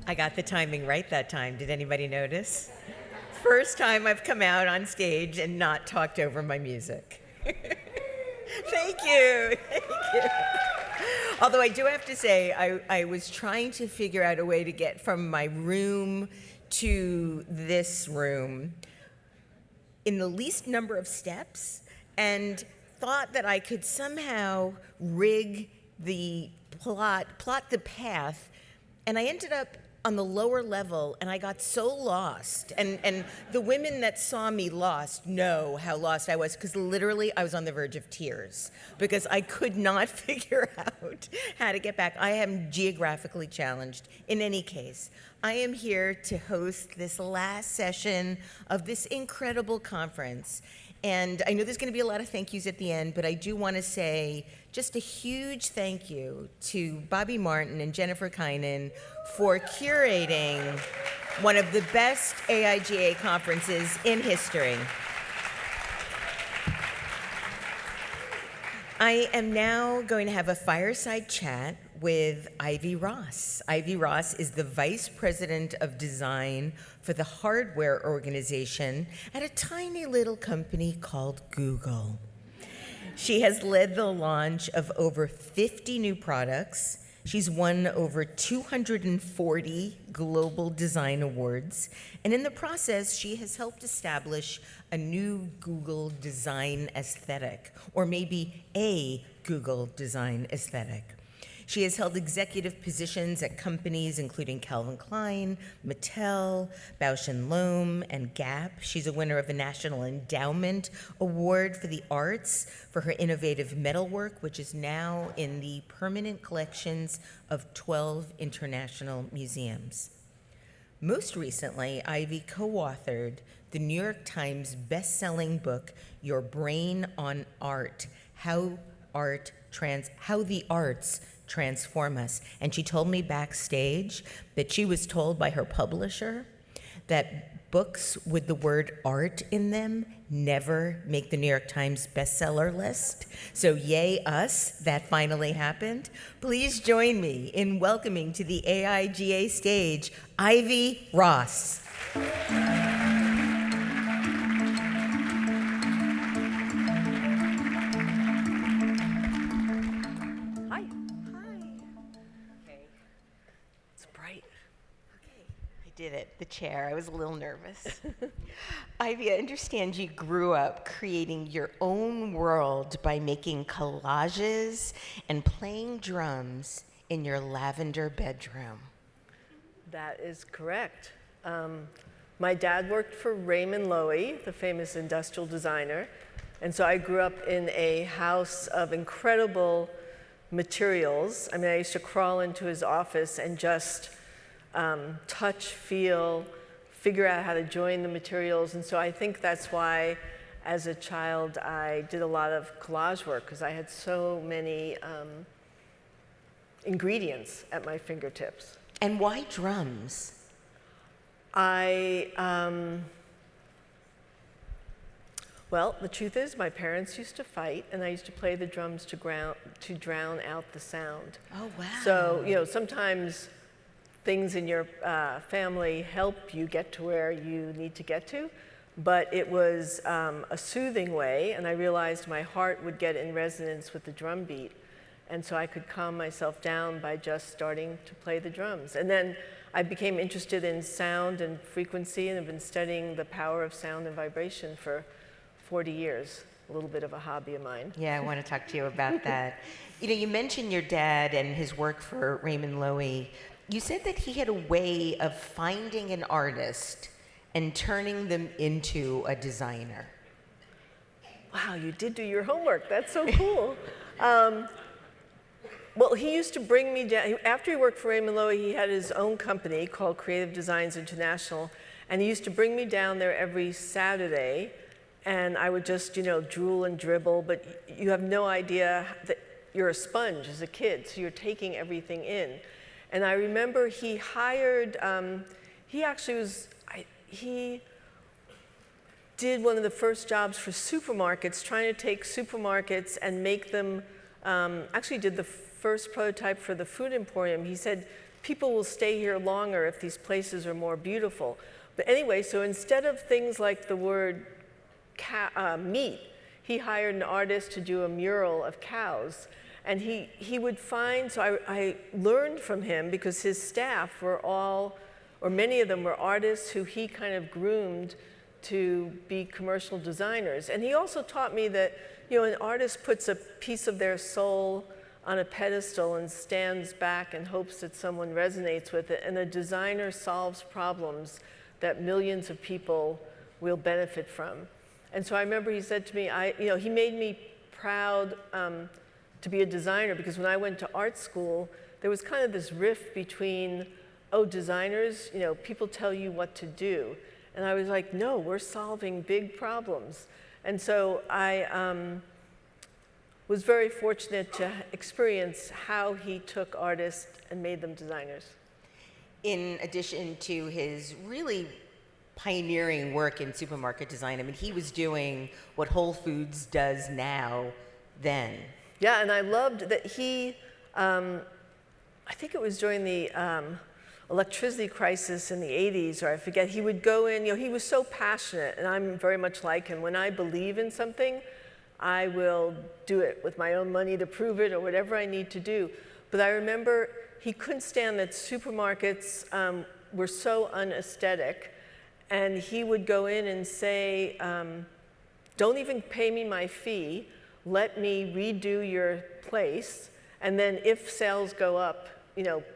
I got the timing right that time. Did anybody notice? First time I've come out on stage and not talked over my music. Thank you. Thank you. Although I do have to say, I was trying to figure out a way to get from my room to this room in the least number of steps, and thought that I could somehow rig the plot the path, and I ended up on the lower level, and I got so lost. And the women that saw me lost know how lost I was, because literally I was on the verge of tears, because I could not figure out how to get back. I am geographically challenged. In any case, I am here to host this last session of this incredible conference. And I know there's going to be a lot of thank yous at the end, but I do want to say just a huge thank you to Bobby Martin and Jennifer Kynan for curating one of the best AIGA conferences in history. I am now going to have a fireside chat with Ivy Ross. Ivy Ross is the Vice President of Design for the hardware organization at a tiny little company called Google. She has led the launch of over 50 new products. She's won over 240 global design awards. And in the process, she has helped establish a new Google design aesthetic, or maybe a Google design aesthetic. She has held executive positions at companies including Calvin Klein, Mattel, Bausch & Lomb, and Gap. She's a winner of a National Endowment Award for the Arts for her innovative metalwork, which is now in the permanent collections of 12 international museums. Most recently, Ivy co-authored the New York Times best-selling book, Your Brain on Art, How the Arts Transform Us. And she told me backstage that she was told by her publisher that books with the word art in them never make the New York Times bestseller list. So yay us, that finally happened. Please join me in welcoming to the AIGA stage, Ivy Ross. Did it, the chair. I was a little nervous. Ivy, I understand you grew up creating your own world by making collages and playing drums in your lavender bedroom. That is correct. My dad worked for Raymond Loewy, the famous industrial designer, and so I grew up in a house of incredible materials. I mean, I used to crawl into his office and just touch, feel, figure out how to join the materials. And so I think that's why, as a child, I did a lot of collage work, because I had so many ingredients at my fingertips. And why drums? Well, the truth is, my parents used to fight, and I used to play the drums to drown out the sound. Oh, wow. So, you know, sometimes things in your family help you get to where you need to get to, but it was a soothing way, and I realized my heart would get in resonance with the drum beat, and so I could calm myself down by just starting to play the drums. And then I became interested in sound and frequency, and have been studying the power of sound and vibration for 40 years, a little bit of a hobby of mine. Yeah, I want to talk to you about that. You know, you mentioned your dad and his work for Raymond Loewy. You said that he had a way of finding an artist and turning them into a designer. Wow, you did do your homework. That's so cool. Well, he used to bring me down. After he worked for Raymond Loewy, he had his own company called Creative Designs International, and he used to bring me down there every Saturday, and I would just, you know, drool and dribble, but you have no idea that you're a sponge as a kid, so you're taking everything in. And I remember he hired, he did one of the first jobs for supermarkets, trying to take supermarkets and make them, actually did the first prototype for the Food Emporium. He said, people will stay here longer if these places are more beautiful. But anyway, so instead of things like the word meat, he hired an artist to do a mural of cows. And he would find, so I learned from him because his staff were all, or many of them were artists who he kind of groomed to be commercial designers. And he also taught me that, an artist puts a piece of their soul on a pedestal and stands back and hopes that someone resonates with it. And a designer solves problems that millions of people will benefit from. And so I remember he said to me, he made me proud to be a designer, because when I went to art school, there was kind of this rift between, designers, people tell you what to do. And I was like, no, we're solving big problems. And so I was very fortunate to experience how he took artists and made them designers. In addition to his really pioneering work in supermarket design, I mean, he was doing what Whole Foods does now then. Yeah, and I loved that he, I think it was during the electricity crisis in the 80s, or I forget, he would go in, he was so passionate, and I'm very much like him. When I believe in something, I will do it with my own money to prove it or whatever I need to do. But I remember he couldn't stand that supermarkets were so unaesthetic, and he would go in and say, don't even pay me my fee, let me redo your place, and then if sales go up,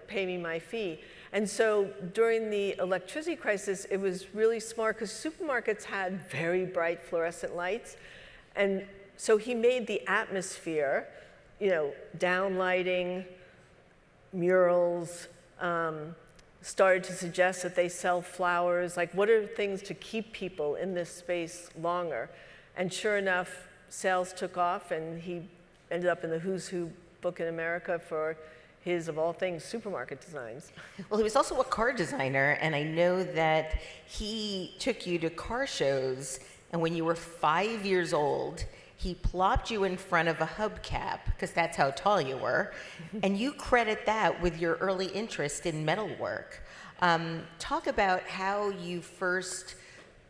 pay me my fee. And so during the electricity crisis, it was really smart because supermarkets had very bright fluorescent lights. And so he made the atmosphere, downlighting, murals, started to suggest that they sell flowers. Like, what are things to keep people in this space longer? And sure enough, sales took off, and he ended up in the Who's Who book in America for his, of all things, supermarket designs. Well, he was also a car designer, and I know that he took you to car shows, and when you were 5 years old, he plopped you in front of a hubcap, because that's how tall you were, and you credit that with your early interest in metalwork. Talk about how you first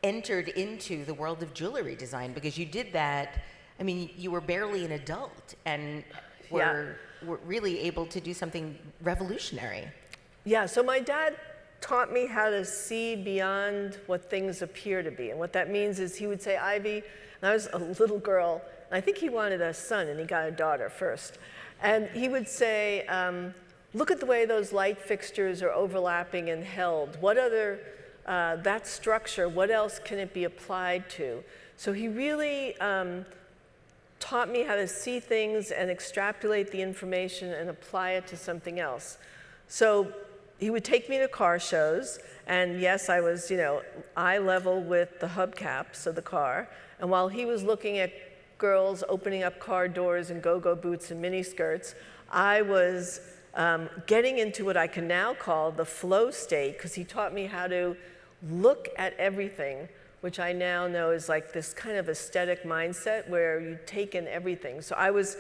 entered into the world of jewelry design, because you did that, I mean, you were barely an adult, and were really able to do something revolutionary. Yeah, so my dad taught me how to see beyond what things appear to be. And what that means is he would say, Ivy, and I was a little girl, and I think he wanted a son, and he got a daughter first. And he would say, look at the way those light fixtures are overlapping and held. What other, that structure, what else can it be applied to? So he really taught me how to see things and extrapolate the information and apply it to something else. So he would take me to car shows, and yes, I was, eye level with the hubcaps of the car. And while he was looking at girls opening up car doors in go-go boots and miniskirts, I was getting into what I can now call the flow state, because he taught me how to look at everything, which I now know is like this kind of aesthetic mindset where you take in everything. So I was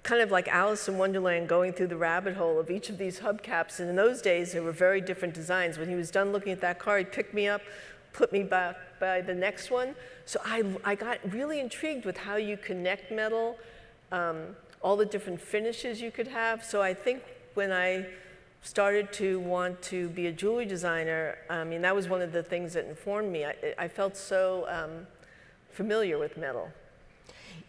kind of like Alice in Wonderland going through the rabbit hole of each of these hubcaps. And in those days, there were very different designs. When he was done looking at that car, he'd pick me up, put me back by the next one. So I got really intrigued with how you connect metal, all the different finishes you could have. So I think when I started to want to be a jewelry designer, I mean, that was one of the things that informed me. I felt so familiar with metal.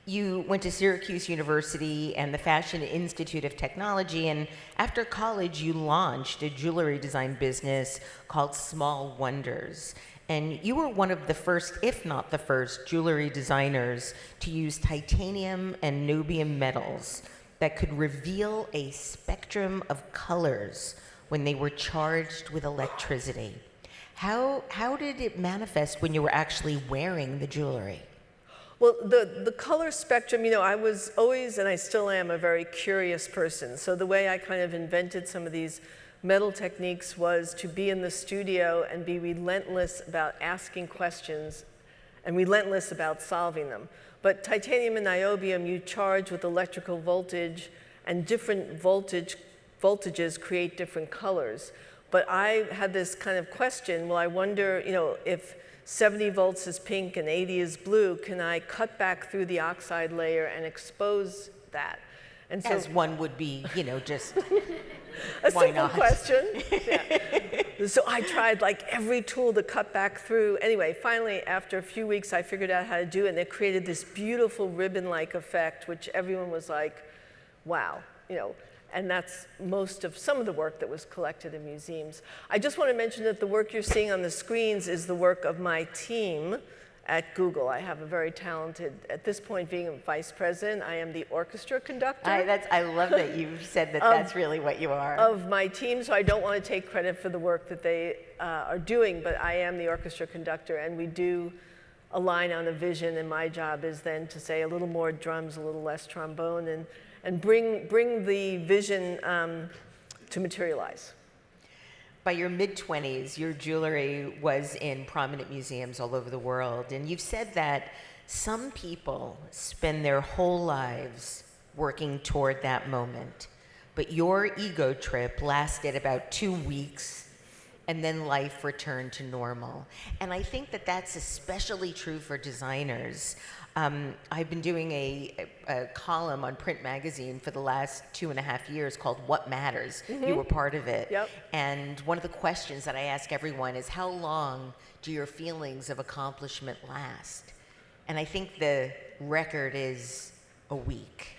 You went to Syracuse University and the Fashion Institute of Technology, and after college, you launched a jewelry design business called Small Wonders. And you were one of the first, if not the first, jewelry designers to use titanium and niobium metals that could reveal a spectrum of colors when they were charged with electricity. How did it manifest when you were actually wearing the jewelry? Well, the color spectrum, I was always, and I still am, a very curious person. So the way I kind of invented some of these metal techniques was to be in the studio and be relentless about asking questions and relentless about solving them. But titanium and niobium, you charge with electrical voltage, and different voltage voltages create different colors. But I had this kind of question, well, I wonder, if 70 volts is pink and 80 is blue, can I cut back through the oxide layer and expose that? And so, As one would be, just a why simple not? question. Yeah. So I tried like every tool to cut back through. Anyway, finally, after a few weeks, I figured out how to do it, and it created this beautiful ribbon-like effect, which everyone was like, wow, And that's some of the work that was collected in museums. I just want to mention that the work you're seeing on the screens is the work of my team at Google. I have a very talented, at this point being a vice president, I am the orchestra conductor. I love that you said that that's really what you are. Of my team, so I don't want to take credit for the work that they are doing, but I am the orchestra conductor, and we do align on a vision, and my job is then to say a little more drums, a little less trombone, and bring the vision to materialize. By your mid-20s, your jewelry was in prominent museums all over the world, and you've said that some people spend their whole lives working toward that moment, but your ego trip lasted about 2 weeks, and then life returned to normal. And I think that that's especially true for designers. I've been doing a column on Print Magazine for the last 2.5 years called What Matters. Mm-hmm. You were part of it. Yep. And one of the questions that I ask everyone is, how long do your feelings of accomplishment last? And I think the record is a week.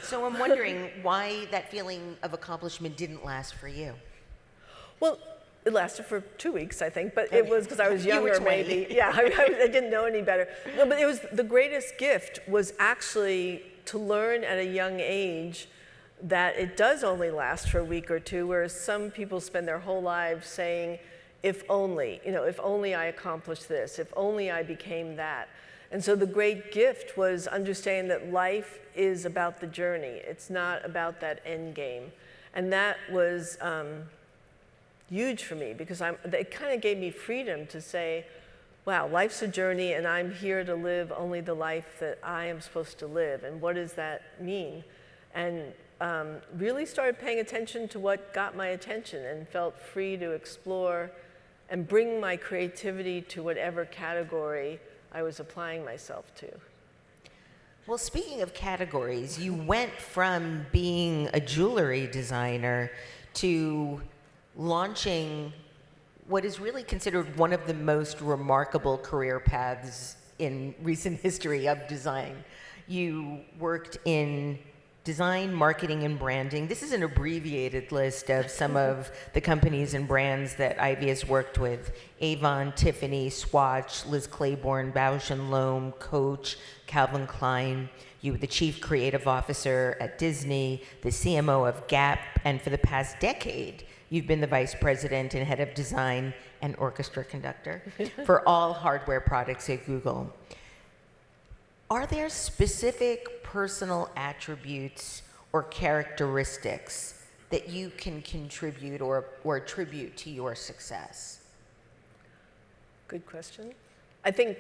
So I'm wondering why that feeling of accomplishment didn't last for you. Well, it lasted for 2 weeks, I think, but it was because I was younger, You were 20. maybe. Yeah, I didn't know any better. No, but it was the greatest gift was actually to learn at a young age that it does only last for a week or two, whereas some people spend their whole lives saying, if only, if only I accomplished this, if only I became that. And so the great gift was understanding that life is about the journey. It's not about that end game. And that was huge for me because it kind of gave me freedom to say, wow, life's a journey and I'm here to live only the life that I am supposed to live. And what does that mean? And really started paying attention to what got my attention and felt free to explore and bring my creativity to whatever category I was applying myself to. Well, speaking of categories, you went from being a jewelry designer to launching what is really considered one of the most remarkable career paths in recent history of design. You worked in design, marketing, and branding. This is an abbreviated list of some of the companies and brands that Ivy has worked with: Avon, Tiffany, Swatch, Liz Claiborne, Bausch & Lomb, Coach, Calvin Klein. You were the chief creative officer at Disney, the CMO of Gap, and for the past decade, you've been the vice president and head of design and orchestra conductor for all hardware products at Google. Are there specific personal attributes or characteristics that you can contribute or attribute to your success? Good question. I think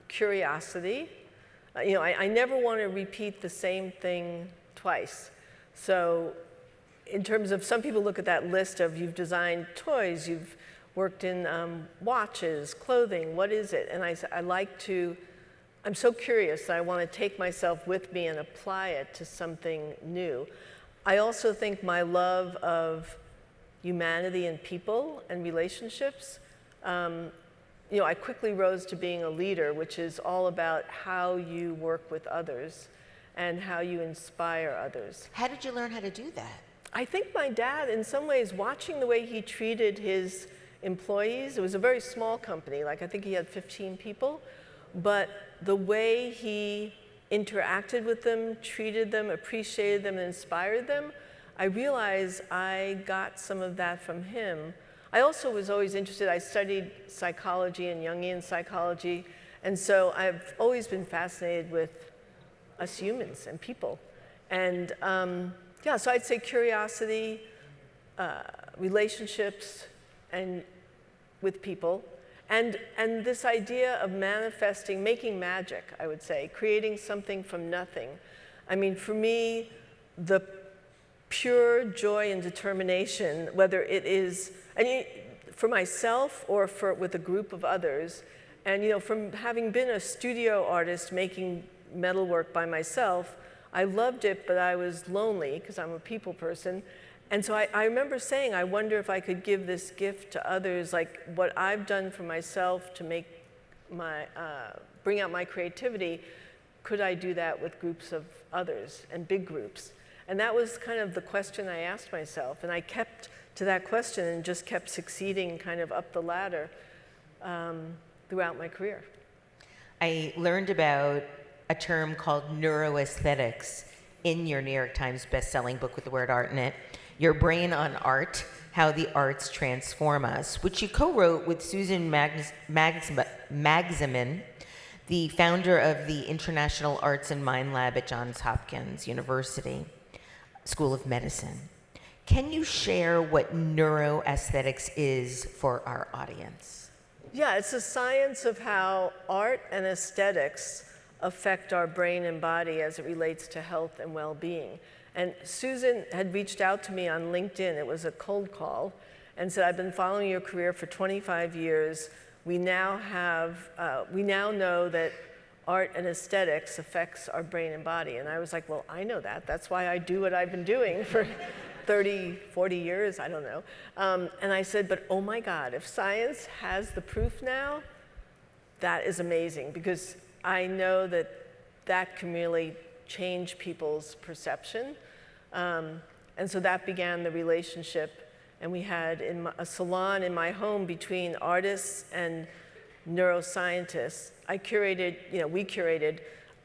curiosity. I never want to repeat the same thing twice. So in terms of, some people look at that list of you've designed toys, you've worked in watches, clothing, what is it? And I'm so curious that I want to take myself with me and apply it to something new. I also think my love of humanity and people and relationships, I quickly rose to being a leader, which is all about how you work with others and how you inspire others. How did you learn how to do that? I think my dad, in some ways, watching the way he treated his employees, it was a very small company, I think he had 15 people, but the way he interacted with them, treated them, appreciated them, and inspired them, I realized I got some of that from him. I also was always interested, I studied psychology and Jungian psychology, and so I've always been fascinated with us humans and people. And so I'd say curiosity, relationships, and with people. And this idea of manifesting, making magic, I would say, creating something from nothing. I mean, for me, the pure joy and determination, whether it is, for myself or with a group of others. And from having been a studio artist making metalwork by myself, I loved it, but I was lonely because I'm a people person. And so I remember saying, I wonder if I could give this gift to others, like what I've done for myself to make bring out my creativity. Could I do that with groups of others and big groups? And that was kind of the question I asked myself. And I kept to that question and just kept succeeding kind of up the ladder throughout my career. I learned about a term called neuroaesthetics in your New York Times best-selling book with the word art in it, Your Brain on Art, How the Arts Transform Us, which you co-wrote with Susan Magsamen, the founder of the International Arts and Mind Lab at Johns Hopkins University School of Medicine. Can you share what neuroaesthetics is for our audience? Yeah, it's a science of how art and aesthetics affect our brain and body as it relates to health and well-being. And Susan had reached out to me on LinkedIn. It was a cold call, and said, I've been following your career for 25 years. We now know that art and aesthetics affects our brain and body. And I was like, well, I know that. That's why I do what I've been doing for 30, 40 years, I don't know. And I said, but oh my God, if science has the proof now, that is amazing, because I know that that can really change people's perception. And so that began the relationship. And we had a salon in my home between artists and neuroscientists. We curated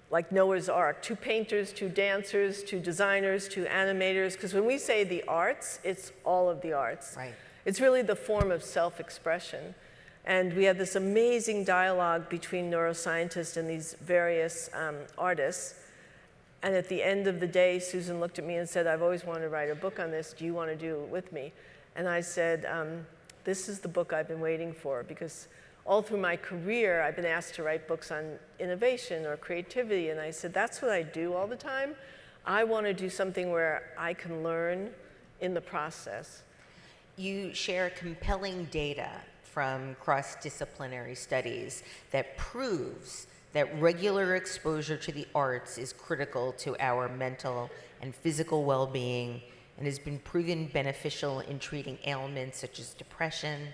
like Noah's Ark, 2 painters, 2 dancers, 2 designers, 2 animators, because when we say the arts, it's all of the arts. Right. It's really the form of self-expression. And we had this amazing dialogue between neuroscientists and these various artists. And at the end of the day, Susan looked at me and said, I've always wanted to write a book on this. Do you want to do it with me? And I said, this is the book I've been waiting for, because all through my career, I've been asked to write books on innovation or creativity. And I said, that's what I do all the time. I want to do something where I can learn in the process. You share compelling data from cross-disciplinary studies that proves that regular exposure to the arts is critical to our mental and physical well-being and has been proven beneficial in treating ailments such as depression,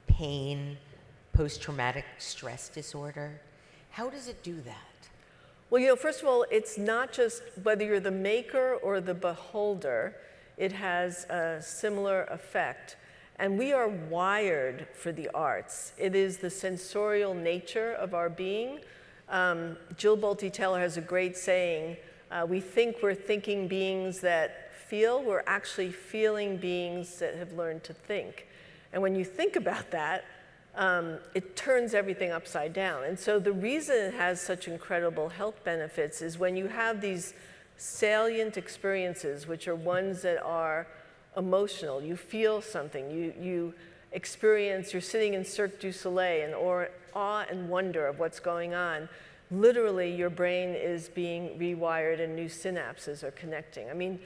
pain, post-traumatic stress disorder. How does it do that? Well, first of all, it's not just whether you're the maker or the beholder, it has a similar effect. And we are wired for the arts. It is the sensorial nature of our being. Jill Bolte Taylor has a great saying, we think we're thinking beings that feel, we're actually feeling beings that have learned to think. And when you think about that, it turns everything upside down. And so the reason it has such incredible health benefits is when you have these salient experiences, which are ones that are emotional, you feel something, you experience, you're sitting in Cirque du Soleil and awe and wonder of what's going on. Literally, your brain is being rewired and new synapses are connecting. I mean,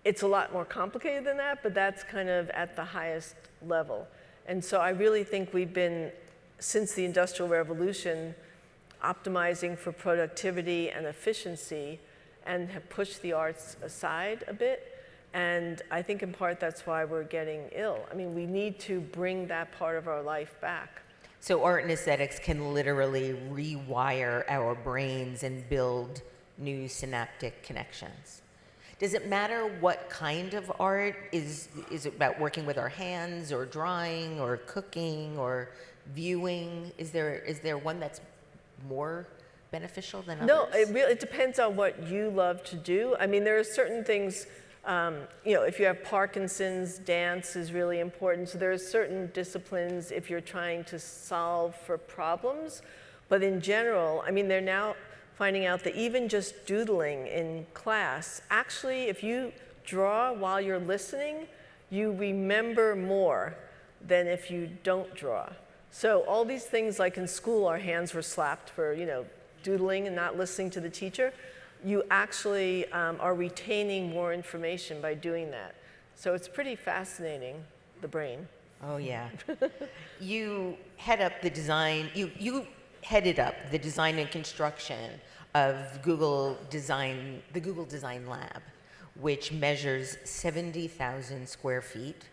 it's a lot more complicated than that, but that's kind of at the highest level. And so I really think we've been, since the Industrial Revolution, optimizing for productivity and efficiency and have pushed the arts aside a bit. And I think in part that's why we're getting ill. I mean, we need to bring that part of our life back. So art and aesthetics can literally rewire our brains and build new synaptic connections. Does it matter what kind of art? Is it about working with our hands or drawing or cooking or viewing? Is there one that's more beneficial than others? No, it depends on what you love to do. I mean, there are certain things, if you have Parkinson's, dance is really important. So there are certain disciplines if you're trying to solve for problems. But in general, I mean, they're now finding out that even just doodling in class, actually, if you draw while you're listening, you remember more than if you don't draw. So all these things, like in school, our hands were slapped for, doodling and not listening to the teacher. you actually are retaining more information by doing that. So it's pretty fascinating, the brain. Oh, yeah. You head up the design, you headed up the design and construction of Google Design, the Google Design Lab, which measures 70,000 square feet,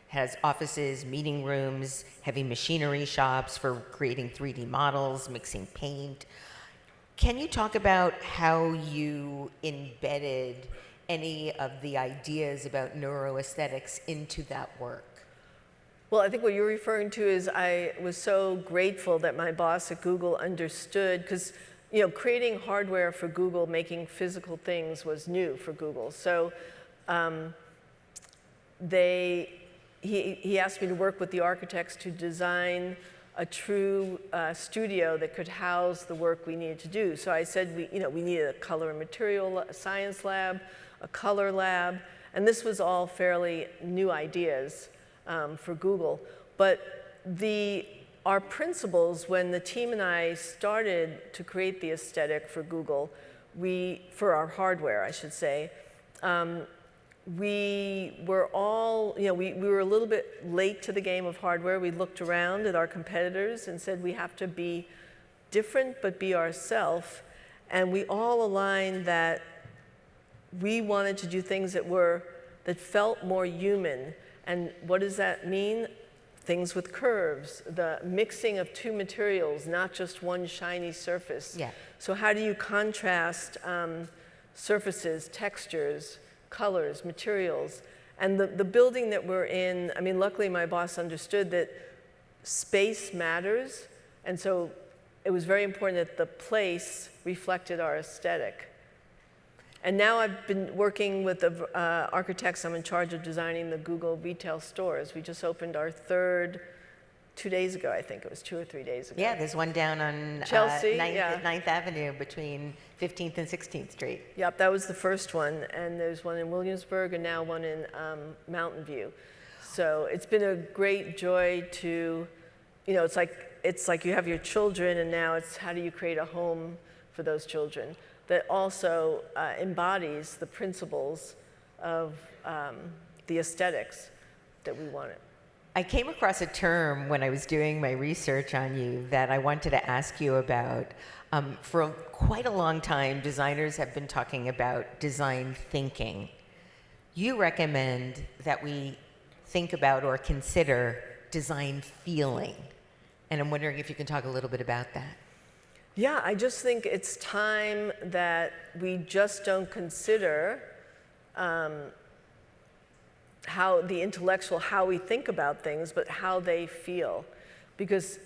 has offices, meeting rooms, heavy machinery shops for creating 3D models, mixing paint. Can you talk about how you embedded any of the ideas about neuroaesthetics into that work? Well, I think what you're referring to is I was so grateful that my boss at Google understood, because creating hardware for Google, making physical things was new for Google. So he asked me to work with the architects to design a true studio that could house the work we needed to do. So I said we needed a color and material science lab, a color lab, and this was all fairly new ideas for Google. But our principles, when the team and I started to create the aesthetic for Google, for our hardware, I should say, we were all, we were a little bit late to the game of hardware. We looked around at our competitors and said we have to be different but be ourselves. And we all aligned that we wanted to do things that felt more human. And what does that mean? Things with curves, the mixing of two materials, not just one shiny surface. Yeah. So how do you contrast surfaces, textures, colors, materials? And the building that we're in, I mean, luckily my boss understood that space matters. And so it was very important that the place reflected our aesthetic. And now I've been working with the architects. I'm in charge of designing the Google retail stores. We just opened our third 2 days ago, I think. It was 2 or 3 days ago. Yeah, there's one down on Chelsea, 9th Avenue between 15th and 16th Street. Yep, that was the first one. And there's one in Williamsburg and now one in Mountain View. So it's been a great joy to, it's like you have your children, and now it's how do you create a home for those children that also embodies the principles of the aesthetics that we wanted. I came across a term when I was doing my research on you that I wanted to ask you about. For quite a long time, designers have been talking about design thinking. You recommend that we think about or consider design feeling. And I'm wondering if you can talk a little bit about that. Yeah, I just think it's time that we just don't consider how we think about things, but how they feel. Because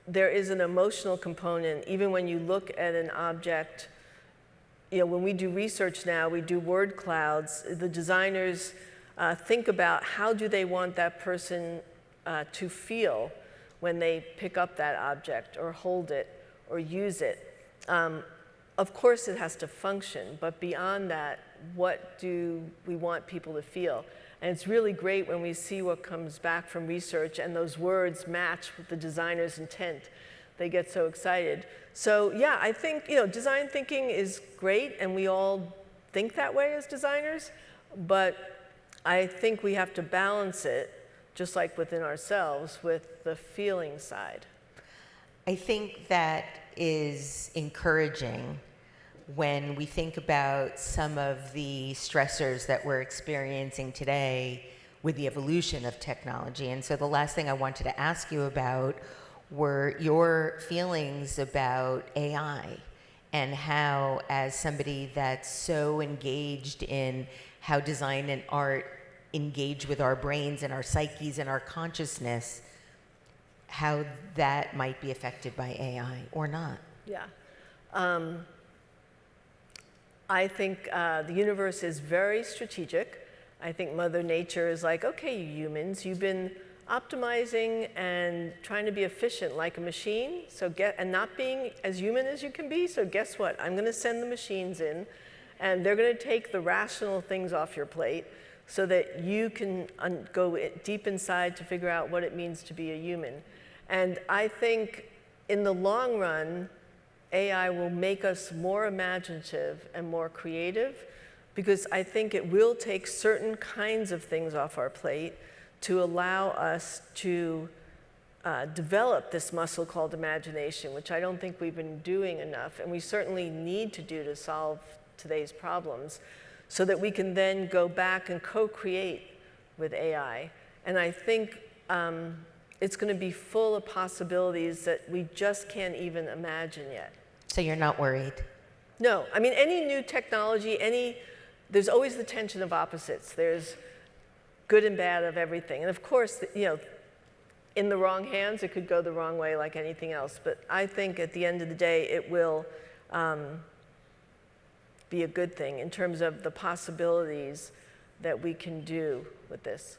there is an emotional component, even when you look at an object. When we do research now, we do word clouds. The designers think about how do they want that person to feel when they pick up that object or hold it or use it. Of course it has to function, but beyond that, what do we want people to feel? And it's really great when we see what comes back from research and those words match with the designer's intent. They get so excited. So yeah, I think design thinking is great, and we all think that way as designers, but I think we have to balance it, just like within ourselves, with the feeling side. I think that is encouraging when we think about some of the stressors that we're experiencing today with the evolution of technology. And so the last thing I wanted to ask you about were your feelings about AI and how, as somebody that's so engaged in how design and art engage with our brains and our psyches and our consciousness, how that might be affected by AI or not. Yeah. I think the universe is very strategic. I think Mother Nature is like, okay, you humans, you've been optimizing and trying to be efficient like a machine, and not being as human as you can be, so guess what? I'm going to send the machines in, and they're going to take the rational things off your plate so that you can go deep inside to figure out what it means to be a human. And I think in the long run, AI will make us more imaginative and more creative, because I think it will take certain kinds of things off our plate to allow us to develop this muscle called imagination, which I don't think we've been doing enough, and we certainly need to do to solve today's problems, so that we can then go back and co-create with AI. And I think it's going to be full of possibilities that we just can't even imagine yet. So you're not worried? No, I mean, any new technology, there's always the tension of opposites. There's good and bad of everything. And of course, you know, in the wrong hands, it could go the wrong way like anything else. But I think at the end of the day, it will be a good thing in terms of the possibilities that we can do with this.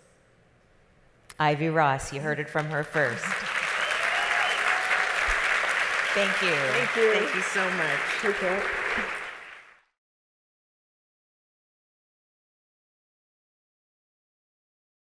Ivy Ross, you heard it from her first. Thank you. Thank you. Thank you so much. Take care.